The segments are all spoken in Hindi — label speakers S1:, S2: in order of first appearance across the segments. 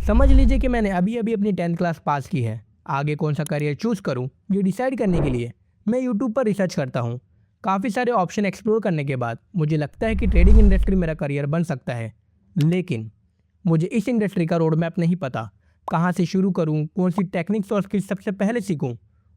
S1: समझ लीजिए कि मैंने अभी अभी अपनी 10th क्लास पास की है। आगे कौन सा करियर चूज़ करूं ये डिसाइड करने के लिए मैं यूट्यूब पर रिसर्च करता हूं। काफ़ी सारे ऑप्शन एक्सप्लोर करने के बाद मुझे लगता है कि ट्रेडिंग इंडस्ट्री मेरा करियर बन सकता है। लेकिन मुझे इस इंडस्ट्री का रोड मैप नहीं पता। कहाँ से शुरू करूँ, कौन सी टेक्निक्स और स्किल्स सबसे पहले सीखूँ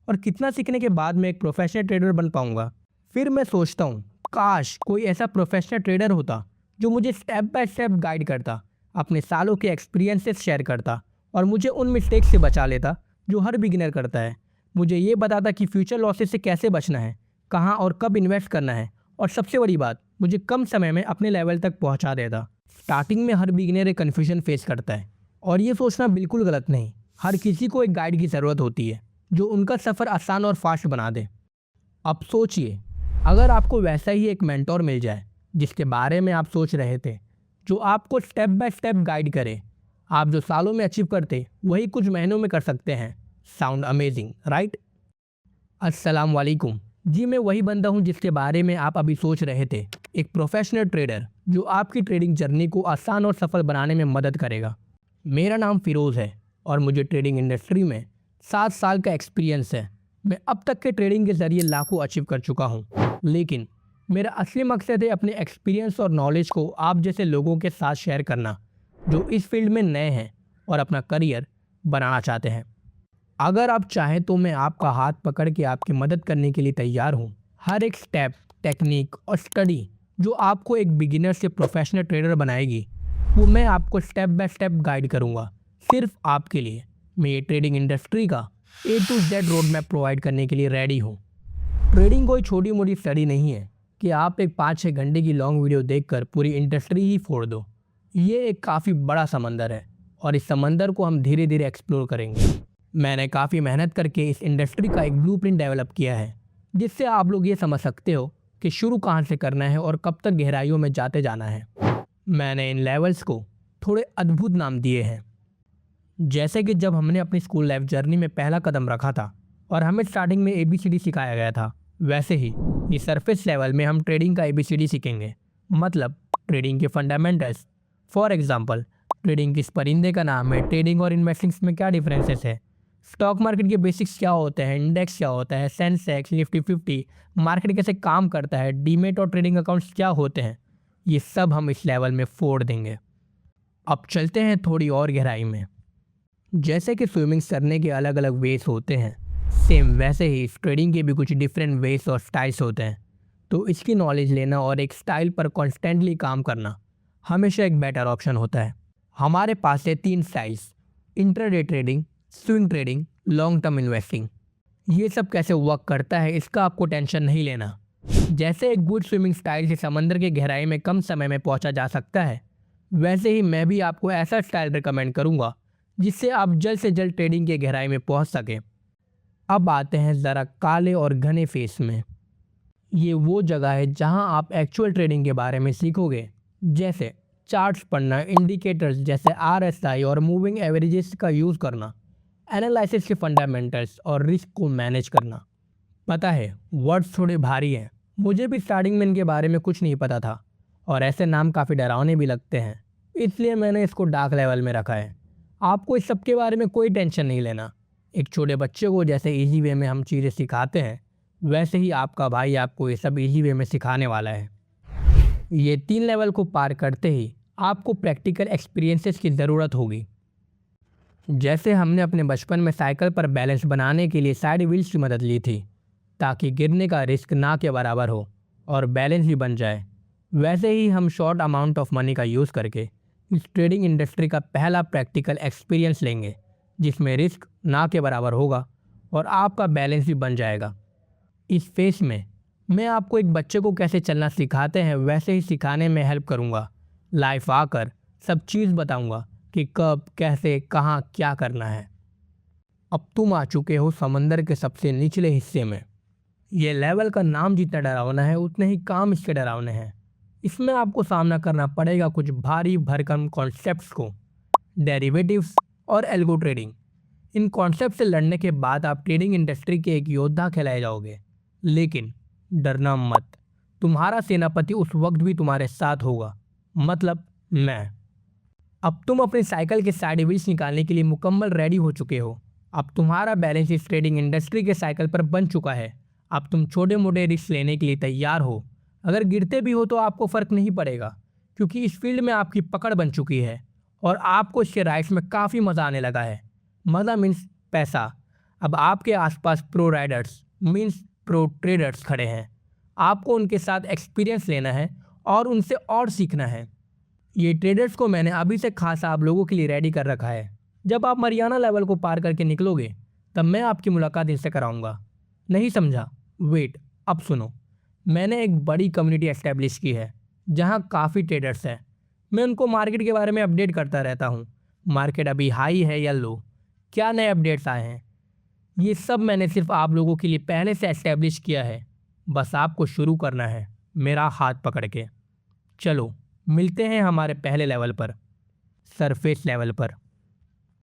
S1: और कितना सीखने के बाद मैं एक प्रोफेशनल ट्रेडर बन पाऊँगा। फिर मैं सोचता हूँ काश कोई ऐसा प्रोफेशनल ट्रेडर होता जो मुझे स्टेप बाय स्टेप गाइड करता, अपने सालों के एक्सपीरियंसेस शेयर करता और मुझे उन मिस्टेक्स से बचा लेता जो हर बिगिनर करता है। मुझे ये बताता कि फ्यूचर लॉसेस से कैसे बचना है, कहाँ और कब इन्वेस्ट करना है और सबसे बड़ी बात, मुझे कम समय में अपने लेवल तक पहुँचा देता। स्टार्टिंग में हर बिगिनर एक कन्फ्यूजन फेस करता है और ये सोचना बिल्कुल गलत नहीं। हर किसी को एक गाइड की ज़रूरत होती है जो उनका सफ़र आसान और फास्ट बना दे। अब सोचिए, अगर आपको वैसा ही एक मेंटोर मिल जाए जिसके बारे में आप सोच रहे थे, जो आपको स्टेप बाय स्टेप गाइड करे। आप जो सालों में अचीव करते वही कुछ महीनों में कर सकते हैं। Sound amazing, right? अस्सलाम वालेकुम। जी, मैं वही बंदा हूँ जिसके बारे में आप अभी सोच रहे थे, एक प्रोफेशनल ट्रेडर जो आपकी ट्रेडिंग जर्नी को आसान और सफल बनाने में मदद करेगा। मेरा नाम फिरोज़ है और मुझे ट्रेडिंग इंडस्ट्री में 7 साल का एक्सपीरियंस है। मैं अब तक के ट्रेडिंग के ज़रिए लाखों अचीव कर चुका हूँ, लेकिन मेरा असली मकसद है अपने एक्सपीरियंस और नॉलेज को आप जैसे लोगों के साथ शेयर करना जो इस फील्ड में नए हैं और अपना करियर बनाना चाहते हैं। अगर आप चाहें तो मैं आपका हाथ पकड़ के आपकी मदद करने के लिए तैयार हूँ। हर एक स्टेप, टेक्निक और स्टडी जो आपको एक बिगिनर से प्रोफेशनल ट्रेडर बनाएगी, वो मैं आपको स्टेप बाय स्टेप गाइड करूँगा, सिर्फ आपके लिए। मैं ये ट्रेडिंग इंडस्ट्री का A to Z road map provide करने के लिए रेडी हूँ। ट्रेडिंग कोई छोटी मोटी स्टडी नहीं है कि आप एक 5-6 घंटे की लॉन्ग वीडियो देखकर पूरी इंडस्ट्री ही फोड़ दो। ये एक काफ़ी बड़ा समंदर है और इस समंदर को हम धीरे धीरे एक्सप्लोर करेंगे। मैंने काफ़ी मेहनत करके इस इंडस्ट्री का एक ब्लूप्रिंट डेवलप किया है, जिससे आप लोग ये समझ सकते हो कि शुरू कहाँ से करना है और कब तक गहराइयों में जाते जाना है। मैंने इन लेवल्स को थोड़े अद्भुत नाम दिए हैं, जैसे कि जब हमने अपनी स्कूल लाइफ जर्नी में पहला कदम रखा था और हमें स्टार्टिंग में ABCD सिखाया गया था, वैसे ही ये सरफेस लेवल में हम ट्रेडिंग का ABCD सीखेंगे, मतलब ट्रेडिंग के फंडामेंटल्स। फॉर एग्जांपल, ट्रेडिंग किस परिंदे का नाम है, ट्रेडिंग और इन्वेस्टिंग में क्या डिफरेंसेस है, स्टॉक मार्केट के बेसिक्स क्या होते हैं, इंडेक्स क्या होता है, सेंसेक्स, निफ्टी 50, मार्केट कैसे काम करता है, डीमेट और ट्रेडिंग अकाउंट्स क्या होते हैं, ये सब हम इस लेवल में फोड़ देंगे। अब चलते हैं थोड़ी और गहराई में। जैसे कि स्विमिंग करने के अलग अलग वेज होते हैं, सेम वैसे ही ट्रेडिंग के भी कुछ डिफरेंट वेज और स्टाइल्स होते हैं। तो इसकी नॉलेज लेना और एक स्टाइल पर कॉन्स्टेंटली काम करना हमेशा एक बेटर ऑप्शन होता है। हमारे पास है 3 styles: intraday trading, swing trading, long term investing. ये सब कैसे वर्क करता है इसका आपको टेंशन नहीं लेना। जैसे एक गुड स्विमिंग स्टाइल से समंदर की गहराई में कम समय में पहुंचा जा सकता है, वैसे ही मैं भी आपको ऐसा स्टाइल रिकमेंड करूंगा जिससे आप जल्द से जल्द ट्रेडिंग के गहराई में पहुंच सकें। अब आते हैं ज़रा काले और घने फेस में। ये वो जगह है जहां आप एक्चुअल ट्रेडिंग के बारे में सीखोगे, जैसे चार्ट्स पढ़ना, इंडिकेटर्स जैसे RSI और मूविंग एवरेजेस का यूज़ करना, एनालिसिस के फंडामेंटल्स और रिस्क को मैनेज करना। पता है वर्ड्स थोड़े भारी हैं, मुझे भी स्टार्टिंग में इनके बारे में कुछ नहीं पता था और ऐसे नाम काफ़ी डरावने भी लगते हैं, इसलिए मैंने इसको डार्क लेवल में रखा है। आपको इस सब के बारे में कोई टेंशन नहीं लेना। एक छोटे बच्चे को जैसे इजी वे में हम चीज़ें सिखाते हैं, वैसे ही आपका भाई आपको ये सब इजी वे में सिखाने वाला है। ये 3 लेवल को पार करते ही आपको प्रैक्टिकल एक्सपीरियंसेस की ज़रूरत होगी। जैसे हमने अपने बचपन में साइकिल पर बैलेंस बनाने के लिए साइड व्हील्स की मदद ली थी ताकि गिरने का रिस्क ना के बराबर हो और बैलेंस भी बन जाए, वैसे ही हम शॉर्ट अमाउंट ऑफ मनी का यूज़ करके इस ट्रेडिंग इंडस्ट्री का पहला प्रैक्टिकल एक्सपीरियंस लेंगे, जिसमें रिस्क ना के बराबर होगा और आपका बैलेंस भी बन जाएगा। इस फेस में मैं आपको एक बच्चे को कैसे चलना सिखाते हैं वैसे ही सिखाने में हेल्प करूँगा। लाइफ आकर सब चीज़ बताऊँगा कि कब, कैसे, कहाँ, क्या करना है। अब तुम आ चुके हो समंदर के सबसे निचले हिस्से में। ये लेवल का नाम जितना डरावना है उतने ही काम इसके डरावने हैं। इसमें आपको सामना करना पड़ेगा कुछ भारी भरकम कॉन्सेप्ट्स को, डेरिवेटिव्स और एल्गो ट्रेडिंग। इन कॉन्सेप्ट से लड़ने के बाद आप ट्रेडिंग इंडस्ट्री के एक योद्धा कहलाए जाओगे। लेकिन डरना मत, तुम्हारा सेनापति उस वक्त भी तुम्हारे साथ होगा, मतलब मैं। अब तुम अपनी साइकिल के साइड व्हील्स निकालने के लिए मुकम्मल रेडी हो चुके हो। अब तुम्हारा बैलेंस इस ट्रेडिंग इंडस्ट्री के साइकिल पर बन चुका है। अब तुम छोटे मोटे रिस्क लेने के लिए तैयार हो। अगर गिरते भी हो तो आपको फ़र्क नहीं पड़ेगा, क्योंकि इस फील्ड में आपकी पकड़ बन चुकी है और आपको इसके राइड्स में काफ़ी मज़ा आने लगा है। मज़ा मीन्स पैसा। अब आपके आसपास pro Riders means pro traders खड़े हैं। आपको उनके साथ एक्सपीरियंस लेना है और उनसे और सीखना है। ये ट्रेडर्स को मैंने अभी से खासा आप लोगों के लिए रेडी कर रखा है। जब आप मरियाना लेवल को पार करके निकलोगे तब मैं आपकी मुलाकात इनसे कराऊंगा। नहीं समझा? वेट, अब सुनो। मैंने एक बड़ी कम्युनिटी एस्टेब्लिश की है जहाँ काफ़ी ट्रेडर्स हैं। मैं उनको मार्केट के बारे में अपडेट करता रहता हूँ। मार्केट अभी हाई है या लो, क्या नए अपडेट्स आए हैं, ये सब मैंने सिर्फ आप लोगों के लिए पहले से एस्टेब्लिश किया है। बस आपको शुरू करना है मेरा हाथ पकड़ के। चलो मिलते हैं हमारे पहले लेवल पर, सरफेस लेवल पर।